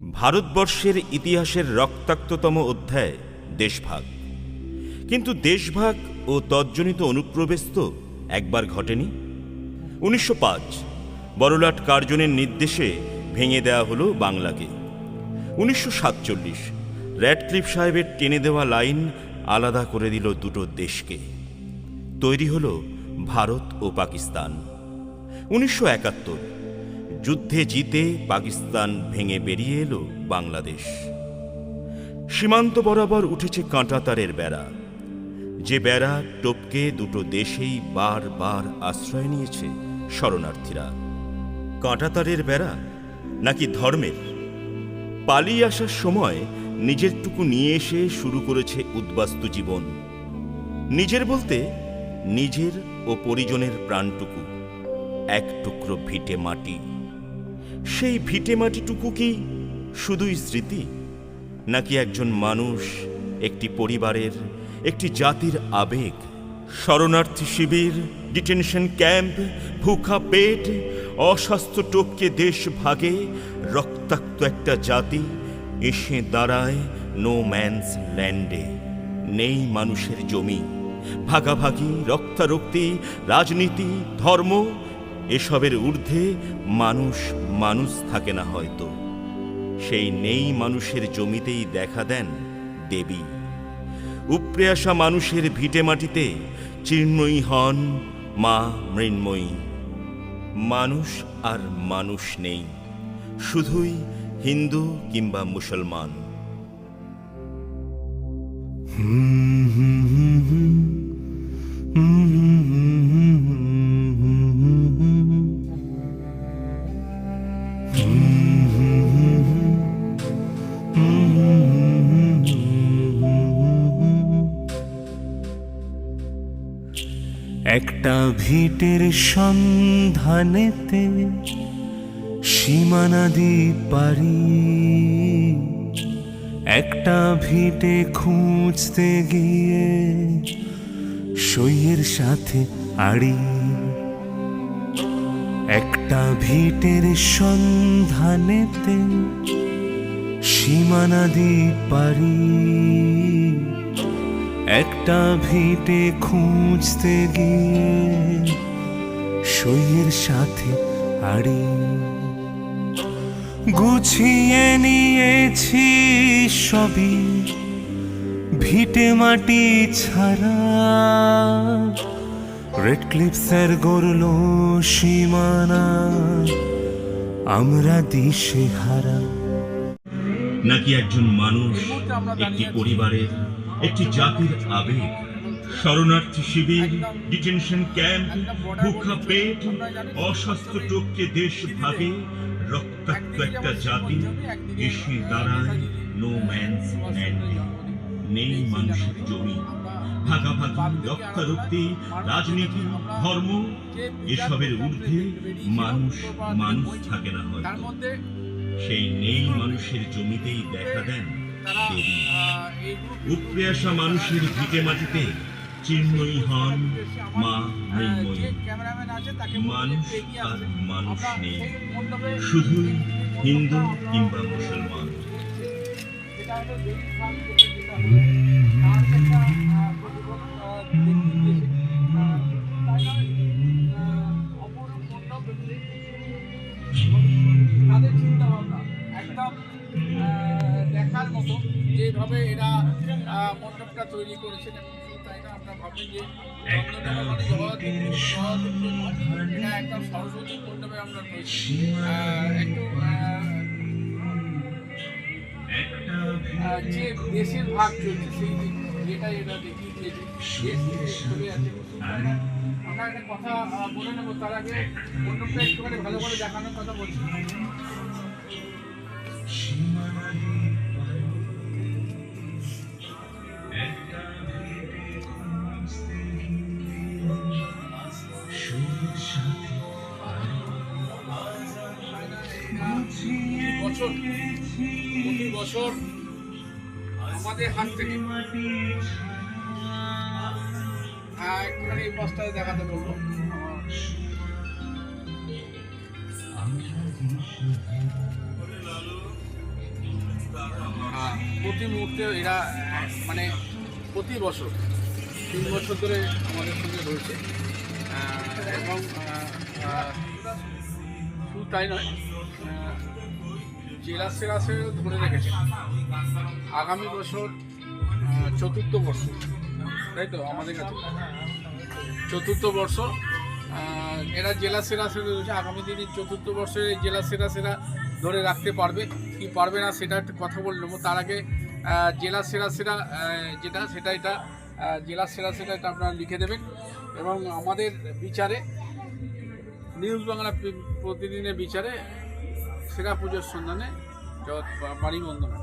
ভারতবর্ষের ইতিহাসের রক্তাক্ততম অধ্যায় দেশভাগ। কিন্তু দেশভাগ ও তজ্জনিত অনুপ্রবেশ তো একবার ঘটেনি। 1905 বড়লাট কার্জনের নির্দেশে ভেঙে দেওয়া হলো বাংলাকে। 1947 র্যাডক্লিফ সাহেবের টেনে দেওয়া লাইন আলাদা করে দিল দুটো দেশকে। তৈরি হলো ভারত ও পাকিস্তান। 1971 যুদ্ধে জিতে পাকিস্তান ভেঙে বেরিয়ে এলো বাংলাদেশ। সীমান্ত বরাবর উঠেছে কাঁটাতারের বেড়া, যে বেড়া টপকে দুটো দেশেই বারবার আশ্রয় নিয়েছে শরণার্থীরা। কাঁটাতারের বেড়া নাকি ধর্মের? পালিয়ে আসার সময় নিজেরটুকু নিয়ে এসে শুরু করেছে উদ্বাস্তু জীবন। নিজের বলতে নিজের ও পরিজনের প্রাণটুকু, এক টুকরো ভিটে মাটি। সেই ভিটে মাটিটুকু কি শুধুই স্মৃতি, নাকি একজন মানুষ, একটি পরিবারের, একটি জাতির আবেগ? শরণার্থী শিবির, ডিটেনশন ক্যাম্প, ভুখা পেট, অস্বাস্থ্য টপকে দেশ ভাগে রক্তাক্ত একটা জাতি এসে দাঁড়ায় নো ম্যানস ল্যান্ডে। নেই মানুষের জমি, ভাগাভাগি, রক্তারক্তি, রাজনীতি, ধর্ম, এসবের ঊর্ধ্বে মানুষ মানুষ থাকে না হয়তো। সেই নেই মানুষের জমিতেই দেখা দেন দেবী। উপড়ে আসা মানুষের ভিটে মাটিতে চিহ্নই হন মা মৃন্ময়ী। মানুষ আর মানুষ নেই, শুধুই হিন্দু কিংবা মুসলমান। একটা ভিটের সন্ধানেতে সীমানা দি পারি, একটা ভিটে খুঁজতে গিয়ে সইয়ের সাথে আড়ি। একটা ভিটের সন্ধানেতে সীমানা দি পারি, একটা ভিটে খুঁজতে গিয়ে সইয়ের সাথে আড়ি। গুছিয়ে নিয়েছি সবই ভিটে মাটি ছাড়া, রেডক্লিফ স্যার গড়ল সীমানা, আমরা দিশে হারা। নাকি একজন মানুষ, একটি পরিবারের, একটি জাতির আবেগ? শরণার্থী শিবির, ডিটেনশন ক্যাম্প, ভুখা পেট, অস্বাস্থ্য টপকে দেশ ভাগে রক্তাক্ত একটা জাতি এসে দাঁড়ায় নো ম্যানস ল্যান্ডে। নেই মানুষের জমি, ভাগাভাগি, রক্তারক্তি, রাজনীতি, ধর্ম, এসবের ঊর্ধ্বে মানুষ মানুষ থাকে না হয়তো। সেই নেই মানুষের জমিতেই দেখা দেন দেবী। উপড়ে আসা মানুষের ভিটে মাটিতে চিহ্নই হন মা মৃন্ময়ী। মানুষ আর মানুষ নেই, শুধুই হিন্দু কিংবা মুসলমান। তাদের চিন্তা ভাবনা একদম দেখার মতো, যেভাবে এরা মণ্ডপটা তৈরি করেছেন। এবং শুধু তাই না, আমরা ভাবি যে এটা একদম সরস্বতী মণ্ডপে আমরা রয়েছি। একটু যে দেশের ভাগ চলছে সেই যেটাই এরা দেখিয়ে দিয়েছে, ছবি আছে। আমরা একটা কথা বলে নেবো, তার আগে মণ্ডপটা একটুখানি ভালো করে দেখানোর কথা বলছি। প্রতি বছর আমাদের হাত থেকে একটুখানি এই পাশটায় দেখাতে বলবো। প্রতি মুহূর্তে এরা মানে প্রতি বছর 3 বছর ধরে আমাদের সঙ্গে রয়েছে এবং শুধু তাই নয়, জেলা সেরাসে ধরে রেখেছে। আগামী বছর 4র্থ বর্ষ, তাই তো আমাদের কাছে 4র্থ বর্ষ এরা জেলা সেরাসে রয়েছে। আগামী দিনে 4র্থ বর্ষে জেলা সেরাসেরা ধরে রাখতে পারবে কি পারবে না সেটা একটু কথা বলে নেবো। তার আগে জেলা সেরাসেরা যেটা সেটা এটা জেলা সেরাসেরা এটা আপনারা লিখে দেবেন। এবং আমাদের বিচারে নিউজ বাংলা প্রতিদিনের বিচারে সেরা পুজোর সন্ধানে বাড়ি বন্ধনা।